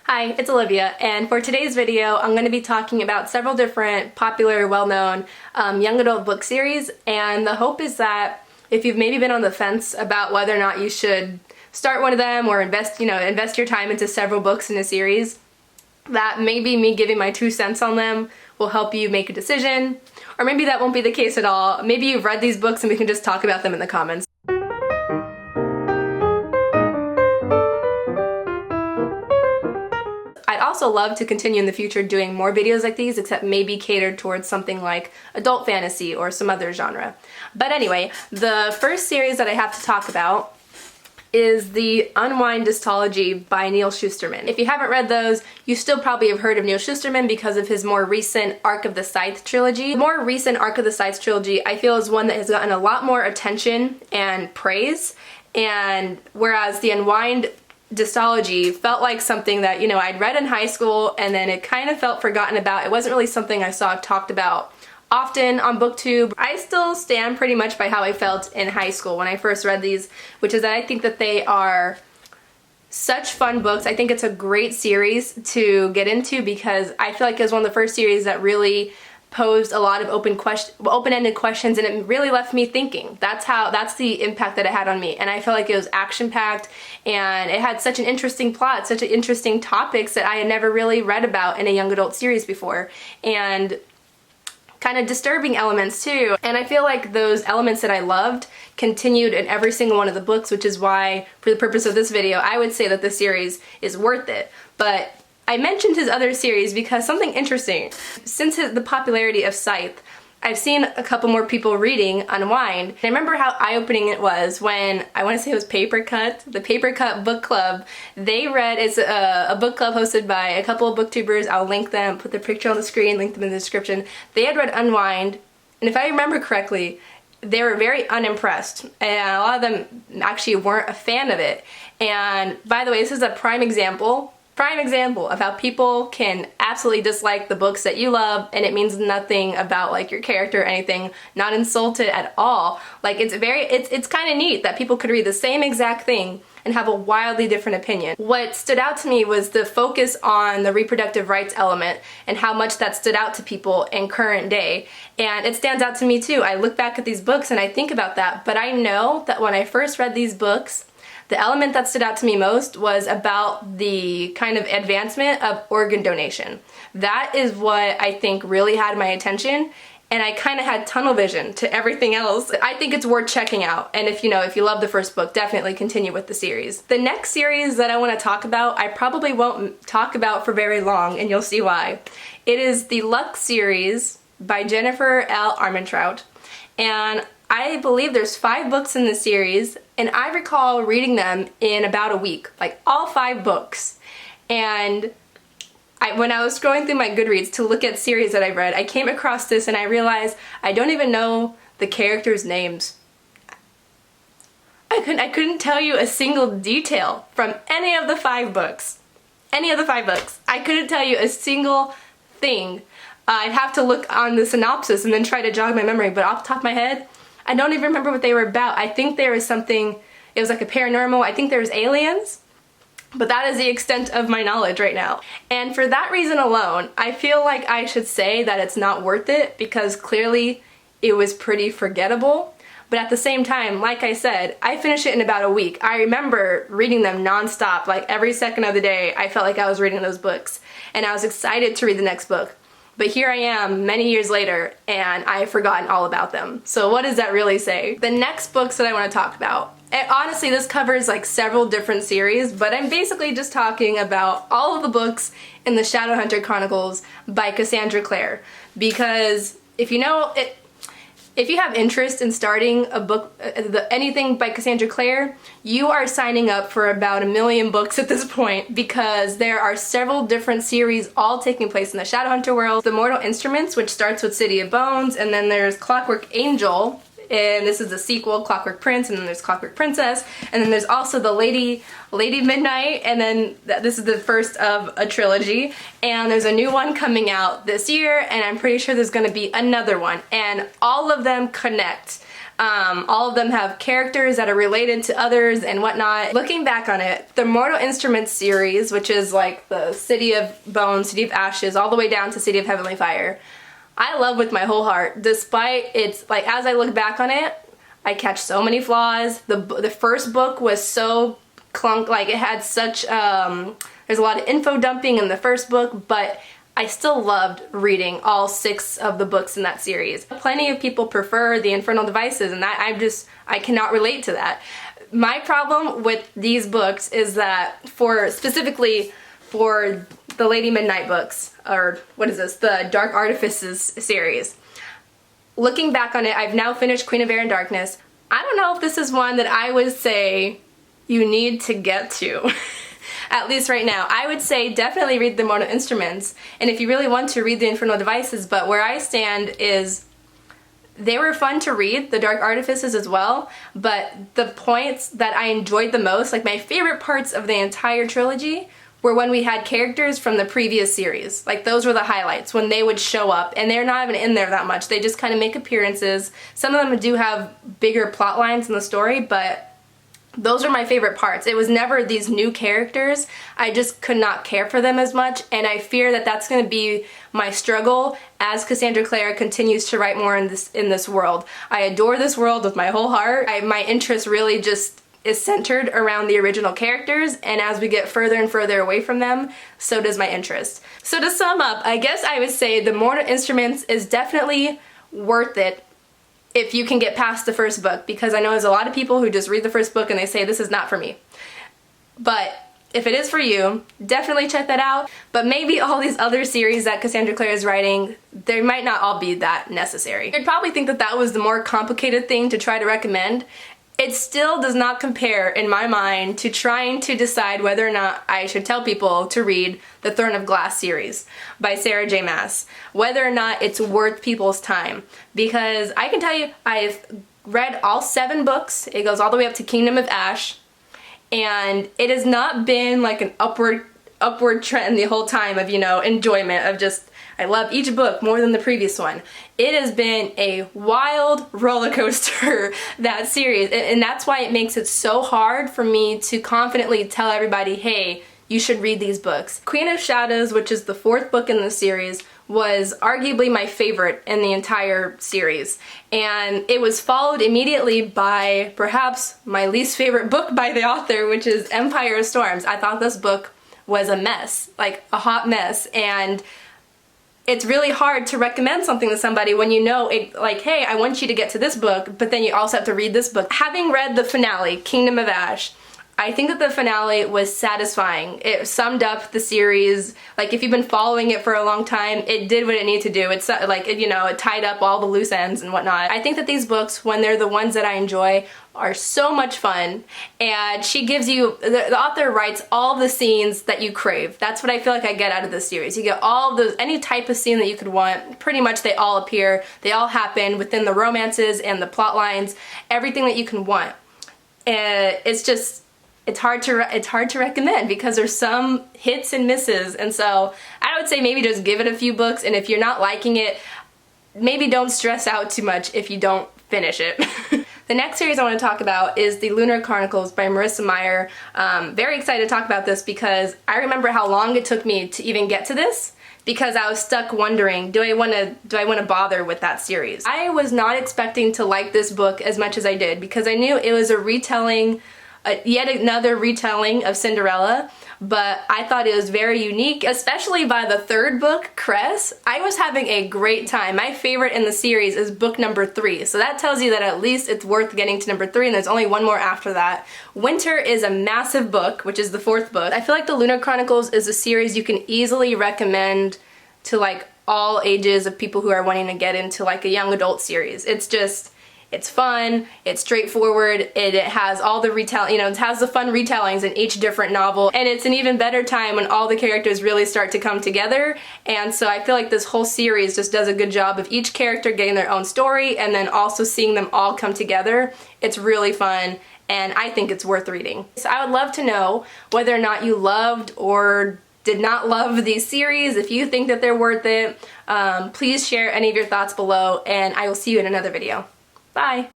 Hi, it's Olivia, and for today's video I'm going to be talking about several different popular, well-known young adult book series, and the hope is that if you've maybe been on the fence about whether or not you should start one of them or invest your time into several books in a series, that maybe me giving my 2 cents on them will help you make a decision, or maybe that won't be the case at all. Maybe you've read these books and we can just talk about them in the comments. I'd also love to continue in the future doing more videos like these, except maybe catered towards something like adult fantasy or some other genre. But anyway, the first series that I have to talk about is the Unwind dystology by Neal Shusterman. If you haven't read those, you still probably have heard of Neal Shusterman because of his more recent Arc of the Scythe trilogy. The more recent Arc of the Scythe trilogy I feel is one that has gotten a lot more attention and praise, and whereas the Unwind dystology felt like something that, I'd read in high school and then it kind of felt forgotten about. It wasn't really something I saw talked about often on BookTube. I still stand pretty much by how I felt in high school when I first read these, which is that I think that they are such fun books. I think it's a great series to get into because I feel like it was one of the first series that really posed a lot of open-ended questions, and it really left me thinking. That's the impact that it had on me, and I felt like it was action-packed and it had such an interesting plot, such interesting topics that I had never really read about in a young adult series before, and kind of disturbing elements too. And I feel like those elements that I loved continued in every single one of the books, which is why, for the purpose of this video, I would say that the series is worth it. But I mentioned his other series because something interesting. Since the popularity of Scythe, I've seen a couple more people reading Unwind. I remember how eye-opening it was when, I want to say it was Papercut, the Papercut book club. They read, it's a book club hosted by a couple of booktubers. I'll link them, put their picture on the screen, link them in the description. They had read Unwind, and if I remember correctly, they were very unimpressed, and a lot of them actually weren't a fan of it. And by the way, this is a prime example of how people can absolutely dislike the books that you love, and it means nothing about like your character or anything, not insult it at all. Like it's kind of neat that people could read the same exact thing and have a wildly different opinion. What stood out to me was the focus on the reproductive rights element and how much that stood out to people in current day. And it stands out to me too. I look back at these books and I think about that, but I know that when I first read these books, the element that stood out to me most was about the kind of advancement of organ donation. That is what I think really had my attention, and I kind of had tunnel vision to everything else. I think it's worth checking out, and if you love the first book, definitely continue with the series. The next series that I want to talk about, I probably won't talk about for very long, and you'll see why. It is the Luck series by Jennifer L. Armentrout, and I believe there's 5 books in the series, and I recall reading them in about a week, like all 5 books. And when I was scrolling through my Goodreads to look at series that I've read, I came across this and I realized I don't even know the characters' names. I couldn't tell you a single detail from any of the 5 books. Any of the 5 books. I couldn't tell you a single thing. I'd have to look on the synopsis and then try to jog my memory, but off the top of my head, I don't even remember what they were about. I think there was something, it was like a paranormal, I think there was aliens, but that is the extent of my knowledge right now. And for that reason alone, I feel like I should say that it's not worth it because clearly it was pretty forgettable. But at the same time, like I said, I finished it in about a week. I remember reading them nonstop, like every second of the day I felt like I was reading those books, and I was excited to read the next book. But here I am many years later and I've forgotten all about them. So what does that really say? The next books that I want to talk about, and honestly this covers like several different series, but I'm basically just talking about all of the books in the Shadowhunter Chronicles by Cassandra Clare. Because if you have interest in starting a book, anything by Cassandra Clare, you are signing up for about 1 million books at this point because there are several different series all taking place in the Shadowhunter world. The Mortal Instruments, which starts with City of Bones, and then there's Clockwork Angel, and this is the sequel, Clockwork Prince, and then there's Clockwork Princess, and then there's also the Lady Midnight, and then this is the first of a trilogy, and there's a new one coming out this year, and I'm pretty sure there's going to be another one, and all of them connect. All of them have characters that are related to others and whatnot. Looking back on it, the Mortal Instruments series, which is like the City of Bones, City of Ashes, all the way down to City of Heavenly Fire, I love with my whole heart. Despite it's like, as I look back on it, I catch so many flaws. The first book was so like it had such, there's a lot of info dumping in the first book, but I still loved reading all 6 of the books in that series. Plenty of people prefer the Infernal Devices, and that I cannot relate to that. My problem with these books is that specifically for the Lady Midnight books, or what is this, the Dark Artifices series, looking back on it, I've now finished Queen of Air and Darkness. I don't know if this is one that I would say you need to get to. At least right now. I would say definitely read the Mortal Instruments, and if you really want to read the Infernal Devices, but where I stand is they were fun to read, the Dark Artifices as well, but the points that I enjoyed the most, like my favorite parts of the entire trilogy, were when we had characters from the previous series. Like those were the highlights, when they would show up, and they're not even in there that much. They just kind of make appearances. Some of them do have bigger plot lines in the story, but those are my favorite parts. It was never these new characters. I just could not care for them as much, and I fear that that's going to be my struggle as Cassandra Clare continues to write more in this world. I adore this world with my whole heart. My interest really just is centered around the original characters, and as we get further and further away from them, so does my interest. So to sum up, I guess I would say the Mortal Instruments is definitely worth it if you can get past the first book, because I know there's a lot of people who just read the first book and they say this is not for me. But if it is for you, definitely check that out. But maybe all these other series that Cassandra Clare is writing, they might not all be that necessary. You'd probably think that that was the more complicated thing to try to recommend. It still does not compare, in my mind, to trying to decide whether or not I should tell people to read the Throne of Glass series by Sarah J. Maas. Whether or not it's worth people's time. Because I can tell you, I've read all 7 books. It goes all the way up to Kingdom of Ash. And it has not been like an upward trend the whole time of, you know, enjoyment of just, I love each book more than the previous one. It has been a wild roller coaster, that series, and that's why it makes it so hard for me to confidently tell everybody, hey, you should read these books. Queen of Shadows, which is the 4th book in the series, was arguably my favorite in the entire series, and it was followed immediately by perhaps my least favorite book by the author, which is Empire of Storms. I thought this book was a mess, like a hot mess, and it's really hard to recommend something to somebody when you know, like, hey, I want you to get to this book, but then you also have to read this book. Having read the finale, Kingdom of Ash, I think that the finale was satisfying. It summed up the series. Like, if you've been following it for a long time, it did what it needed to do. It's like, you know, it tied up all the loose ends and whatnot. I think that these books, when they're the ones that I enjoy, are so much fun, and she gives you, the author writes all the scenes that you crave. That's what I feel like I get out of this series. You get all those, any type of scene that you could want, pretty much they all appear, they all happen within the romances and the plot lines, everything that you can want. And it's just, it's hard to recommend because there's some hits and misses, and so I would say maybe just give it a few books, and if you're not liking it, maybe don't stress out too much if you don't finish it. The next series I want to talk about is the Lunar Chronicles by Marissa Meyer. Very excited to talk about this because I remember how long it took me to even get to this, because I was stuck wondering, do I want to bother with that series? I was not expecting to like this book as much as I did, because I knew it was a retelling, yet another retelling of Cinderella, but I thought it was very unique, especially by the 3rd book, Cress. I was having a great time. My favorite in the series is book number 3, so that tells you that at least it's worth getting to number 3, and there's only one more after that. Winter is a massive book, which is the 4th book. I feel like the Lunar Chronicles is a series you can easily recommend to like all ages of people who are wanting to get into like a young adult series. It's just, it's fun, it's straightforward, it has all the it has the fun retellings in each different novel, and it's an even better time when all the characters really start to come together, and so I feel like this whole series just does a good job of each character getting their own story and then also seeing them all come together. It's really fun, and I think it's worth reading. So I would love to know whether or not you loved or did not love these series. If you think that they're worth it, please share any of your thoughts below, and I will see you in another video. Bye!